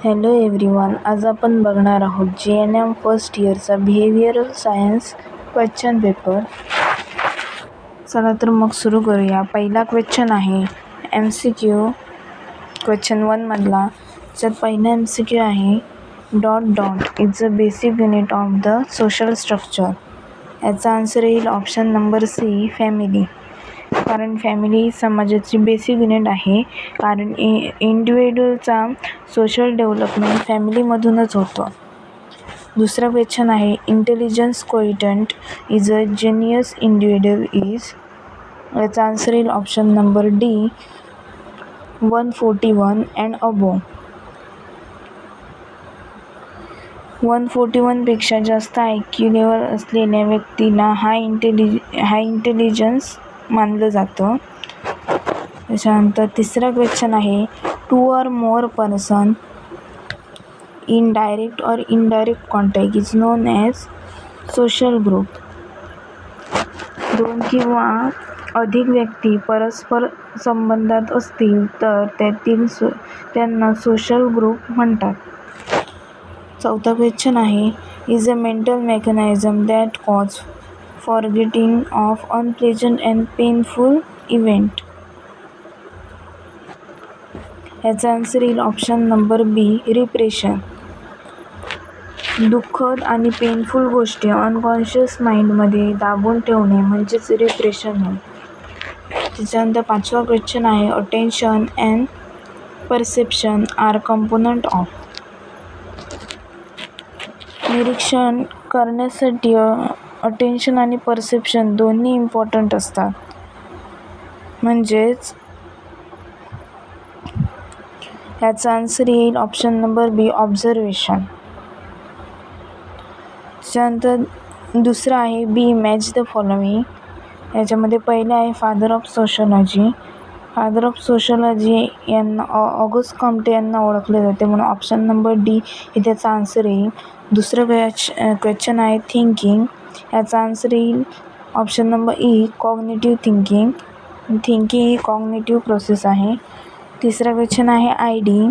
Hello everyone, आज आपण बघणार आहोत JNM फर्स्ट इयरचा बिहेवियरल सायन्स क्वेश्चन पेपर. चला तर मग सुरू करूया. पहिला क्वेश्चन आहे MCQ क्वेश्चन 1 मधला. ज्यात पहिला MCQ आहे dot is a basic unit of the social structure. याचा आन्सर येईल ऑप्शन नंबर सी, फॅमिली. कारण फॅमिली ही समाजाची बेसिक युनिट आहे. कारण इंडिव्हिज्युअलचा सोशल डेव्हलपमेंट फॅमिलीमधूनच होतं. दुसरा क्वेश्चन आहे intelligence coefficient is a genius individual is. याचा आन्सर येईल option number D, 141 and above. 141 पेक्षा जास्त IQ लेवल असलेल्या व्यक्तीला हाय इंटेलिजन्स मानलं जातं. त्याच्यानंतर तिसरा क्वेश्चन आहे 2 or more person in direct और indirect contact is known as social group. 2 किंवा अधिक व्यक्ती परस्पर संबंधात असतील तर त्यांना सोशल ग्रुप म्हणतात. चौथा क्वेश्चन आहे is a mental mechanism that cause forgetting of unpleasant and painful event. याचा आन्सर येईल ऑप्शन नंबर बी, रिप्रेशन. दुःखद आणि पेनफुल गोष्टी अनकॉन्शियस माइंडमध्ये दाबून ठेवणे म्हणजेच रिप्रेशन होय. त्याच्यानंतर पाचवा क्वेश्चन आहे attention and perception are component of. निरीक्षण करण्यासाठी अटेन्शन आणि परसेप्शन दोन्ही इम्पॉर्टंट असतात. म्हणजेच याचा आन्सर येईल ऑप्शन नंबर बी, ऑब्झर्वेशन. त्याच्यानंतर दुसरं आहे बी मॅच द फॉलोइंग. याच्यामध्ये पहिलं आहे father of sociology. Father of sociology यांना ऑगस्ट कॉम्टे यांना ओळखले जाते, म्हणून ऑप्शन नंबर डी हे त्याचा आन्सर येईल. दुसरं क्वेश्चन आहे थिंकिंग. याचा आन्सर येईल option number E, cognitive thinking. Thinking ही कॉग्निटिव्ह प्रोसेस आहे. तिसरा क्वेश्चन आहे ID.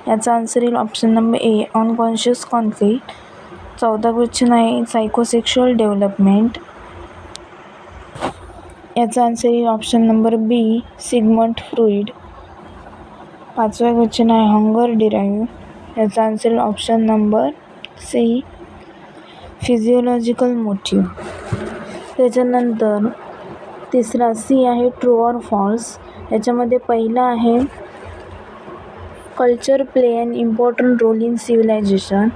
याचा आन्सर येईल option number A, unconscious conflict. चौथा क्वेश्चन आहे सायकोसेक्शुअल डेव्हलपमेंट. याचा आन्सर येईल option number B, Sigmund Freud. पाचवा क्वेश्चन आहे हंगर डिराईव्ह. याचा आन्सर येईल option number C, physiological motive. त्याच्यानंतर तिसरा सी आहे ट्रू ऑर फॉल्स. याच्यामध्ये पहिला आहे culture play an important role in civilization.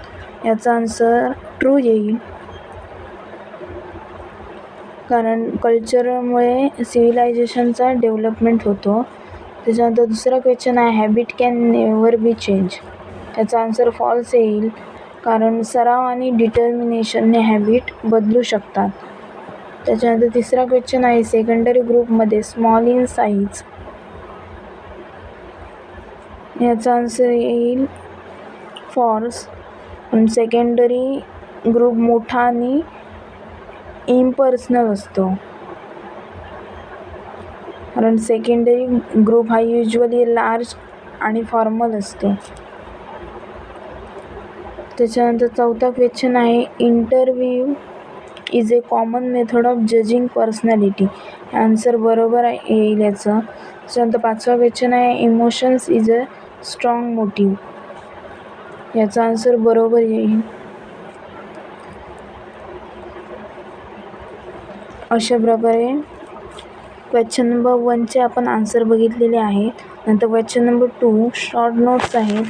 याचा आन्सर ट्रू येईल. कारण कल्चरमुळे सिव्हिलायझेशनचा डेव्हलपमेंट होतो. त्याच्यानंतर दुसरा क्वेश्चन आहे habit can never B change. याचा आन्सर फॉल्स येईल. कारण सराव आणि डिटर्मिनेशनने हॅबिट बदलू शकतात. त्याच्यानंतर तिसरा क्वेश्चन आहे सेकंडरी ग्रुपमध्ये स्मॉल इन साईज. याचा आन्सर येईल फॉल्स. पण सेकंडरी ग्रुप मोठा आणि इम्पर्सनल असतो. कारण सेकंडरी ग्रुप हा युजली लार्ज आणि फॉर्मल असतो. त्याच्यानंतर चौथा क्वेश्चन आहे interview is a common method of judging personality. Answer बरोबर येईल याचं. त्याच्यानंतर पाचवा क्वेश्चन आहे emotions is a strong motive. याचा आन्सर बरोबर येईल. अशा प्रकारे क्वेश्चन नंबर 1चे आपण आन्सर बघितलेले आहेत. नंतर क्वेश्चन नंबर 2 शॉर्ट नोट्स आहेत.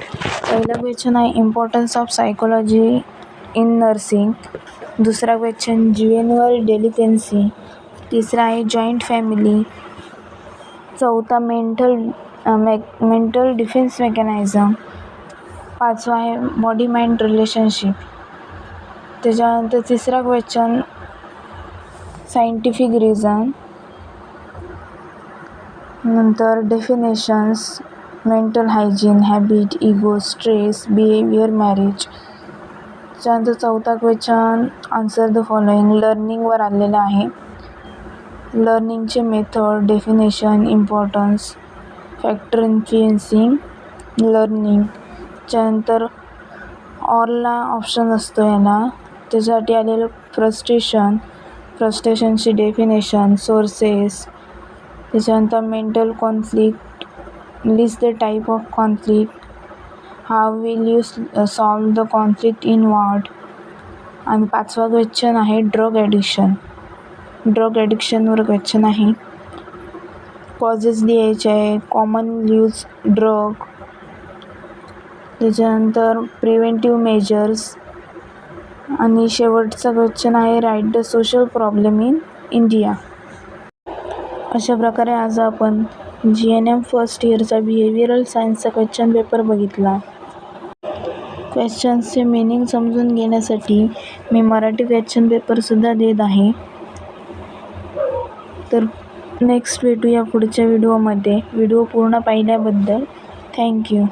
पहिला क्वेश्चन आहे importance of psychology in nursing. दुसरा क्वेश्चन ज्युएनल डेलिक्वेन्सी. तिसरा आहे जॉईंट फॅमिली. चौथा मेंटल डिफेन्स मेकॅनिझम. पाचवा आहे बॉडी माइंड रिलेशनशिप. त्याच्यानंतर तिसरा क्वेश्चन सायंटिफिक रिझन. नंतर definitions, mental hygiene, habit, ego, stress, behaviour, marriage. त्याच्यानंतर चौथा क्वेश्चन आन्सर द फॉलोइंग लर्निंगवर आलेला आहे. लर्निंगचे method, definition, importance, factor influencing learning. त्याच्यानंतर ऑरला ऑप्शन असतो याला, त्याच्यासाठी आलेलं फ्रस्ट्रेशनची डेफिनेशन, सोर्सेस, त्याच्यानंतर mental conflict, list the type of conflict, how will you solve the conflict in what. आणि 5वा क्वेश्चन आहे ड्रग ॲडिक्शनवर क्वेश्चन आहे. कॉजेस लिहायचे आहे, कॉमन यूज ड्रग, त्याच्यानंतर प्रिव्हेंटिव्ह मेजर्स, आणि शेवटचा क्वेश्चन आहे write the social problem in India. अशा प्रकारे आज आपण GNM फर्स्ट इयरचा बिहेवियरल सायन्सचा क्वेश्चन पेपर बघितला. क्वेश्चन्सचे मीनिंग समजून घेण्यासाठी मी मराठी क्वेश्चन पेपरसुद्धा देत आहे. तर नेक्स्ट भेटूया पुढच्या व्हिडिओमध्ये. व्हिडिओ पूर्ण पाहिल्याबद्दल थँक्यू.